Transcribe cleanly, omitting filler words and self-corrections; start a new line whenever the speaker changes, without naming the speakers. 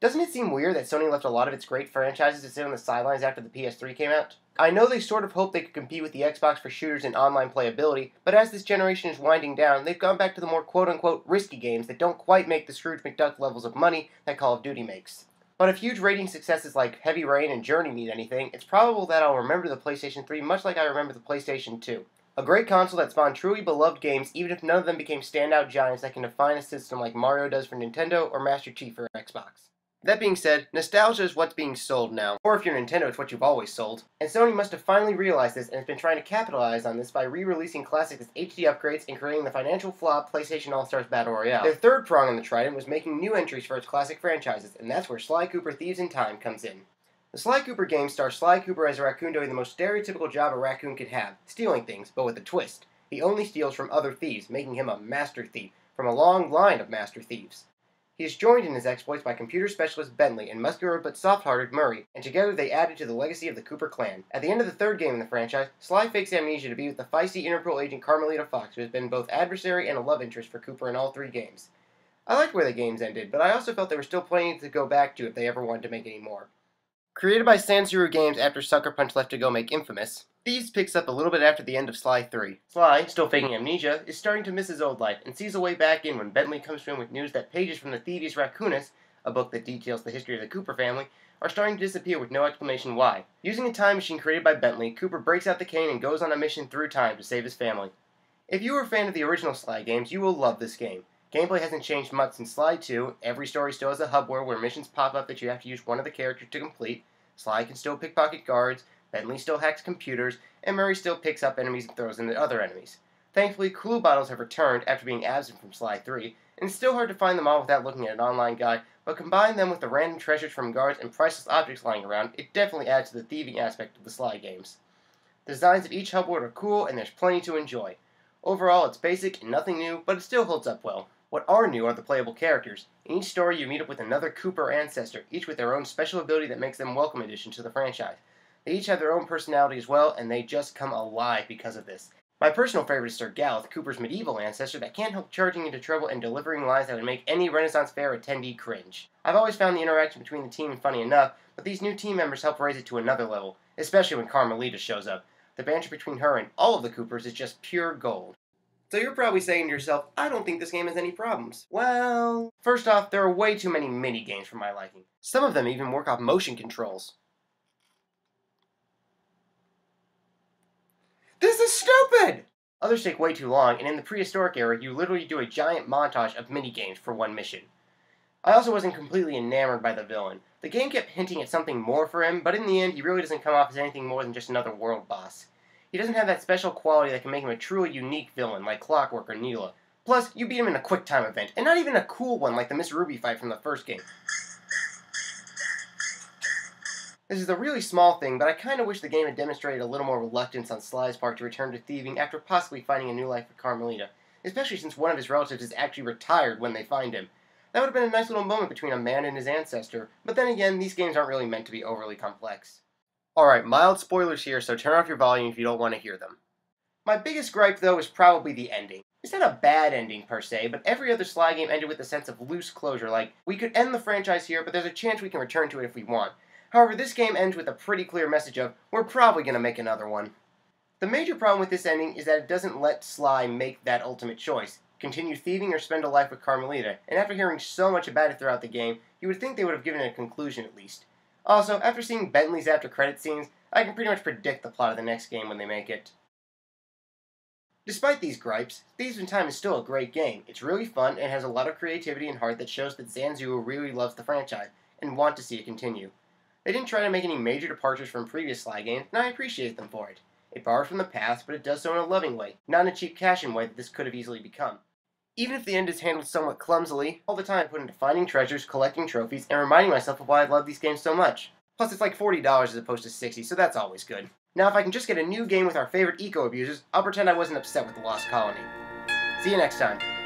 Doesn't it seem weird that Sony left a lot of its great franchises to sit on the sidelines after the PS3 came out? I know they sort of hoped they could compete with the Xbox for shooters and online playability, but as this generation is winding down, they've gone back to the more quote-unquote risky games that don't quite make the Scrooge McDuck levels of money that Call of Duty makes. But if huge rating successes like Heavy Rain and Journey mean anything, it's probable that I'll remember the PlayStation 3 much like I remember the PlayStation 2. A great console that spawned truly beloved games even if none of them became standout giants that can define a system like Mario does for Nintendo or Master Chief for Xbox. That being said, nostalgia is what's being sold now, or if you're Nintendo, it's what you've always sold. And Sony must have finally realized this and has been trying to capitalize on this by re-releasing classics as HD upgrades and creating the financial flop PlayStation All-Stars Battle Royale. Their third prong in the trident was making new entries for its classic franchises, and that's where Sly Cooper Thieves in Time comes in. The Sly Cooper game stars Sly Cooper as a raccoon doing the most stereotypical job a raccoon could have, stealing things, but with a twist. He only steals from other thieves, making him a master thief, from a long line of master thieves. He is joined in his exploits by computer specialist Bentley and muscular but soft-hearted Murray, and together they added to the legacy of the Cooper clan. At the end of the third game in the franchise, Sly fakes amnesia to be with the feisty Interpol agent Carmelita Fox, who has been both adversary and a love interest for Cooper in all three games. I liked where the games ended, but I also felt there was still plenty to go back to if they ever wanted to make any more. Created by Sansuru Games after Sucker Punch left to go make Infamous, Thieves picks up a little bit after the end of Sly 3. Sly, still faking amnesia, is starting to miss his old life and sees a way back in when Bentley comes to him with news that pages from the Thieves Raccoonus, a book that details the history of the Cooper family, are starting to disappear with no explanation why. Using a time machine created by Bentley, Cooper breaks out the cane and goes on a mission through time to save his family. If you were a fan of the original Sly games, you will love this game. Gameplay hasn't changed much since Sly 2, every story still has a hub world where missions pop up that you have to use one of the characters to complete, Sly can still pickpocket guards, Bentley still hacks computers, and Murray still picks up enemies and throws them at other enemies. Thankfully, clue bottles have returned after being absent from Sly 3, and it's still hard to find them all without looking at an online guide, but combine them with the random treasures from guards and priceless objects lying around, it definitely adds to the thieving aspect of the Sly games. The designs of each hub world are cool, and there's plenty to enjoy. Overall, it's basic and nothing new, but it still holds up well. What are new are the playable characters. In each story, you meet up with another Cooper ancestor, each with their own special ability that makes them welcome addition to the franchise. They each have their own personality as well, and they just come alive because of this. My personal favorite is Sir Galth, Cooper's medieval ancestor that can't help charging into trouble and delivering lines that would make any Renaissance Fair attendee cringe. I've always found the interaction between the team funny enough, but these new team members help raise it to another level, especially when Carmelita shows up. The banter between her and all of the Coopers is just pure gold. So you're probably saying to yourself, I don't think this game has any problems. Well, first off, there are way too many mini-games for my liking. Some of them even work off motion controls. This is stupid! Others take way too long, and in the prehistoric era, you literally do a giant montage of mini-games for one mission. I also wasn't completely enamored by the villain. The game kept hinting at something more for him, but in the end, he really doesn't come off as anything more than just another world boss. He doesn't have that special quality that can make him a truly unique villain, like Clockwork or Neela. Plus, you beat him in a quick-time event, and not even a cool one like the Miss Ruby fight from the first game. This is a really small thing, but I kinda wish the game had demonstrated a little more reluctance on Sly's part to return to thieving after possibly finding a new life with Carmelita, especially since one of his relatives is actually retired when they find him. That would have been a nice little moment between a man and his ancestor, but then again, these games aren't really meant to be overly complex. Alright, mild spoilers here, so turn off your volume if you don't want to hear them. My biggest gripe, though, is probably the ending. It's not a bad ending, per se, but every other Sly game ended with a sense of loose closure, like, we could end the franchise here, but there's a chance we can return to it if we want. However, this game ends with a pretty clear message of, we're probably going to make another one. The major problem with this ending is that it doesn't let Sly make that ultimate choice. Continue thieving or spend a life with Carmelita, and after hearing so much about it throughout the game, you would think they would have given it a conclusion at least. Also, after seeing Bentley's after-credit scenes, I can pretty much predict the plot of the next game when they make it. Despite these gripes, Thieves in Time is still a great game. It's really fun and has a lot of creativity and heart that shows that Sansuru really loves the franchise, and want to see it continue. They didn't try to make any major departures from previous Sly games, and I appreciate them for it. It borrows from the past, but it does so in a loving way, not in a cheap cash-in way that this could have easily become. Even if the end is handled somewhat clumsily, all the time I put into finding treasures, collecting trophies, and reminding myself of why I love these games so much. Plus, it's like $40 as opposed to $60, so that's always good. Now, if I can just get a new game with our favorite eco-abusers, I'll pretend I wasn't upset with the Lost Colony. See you next time.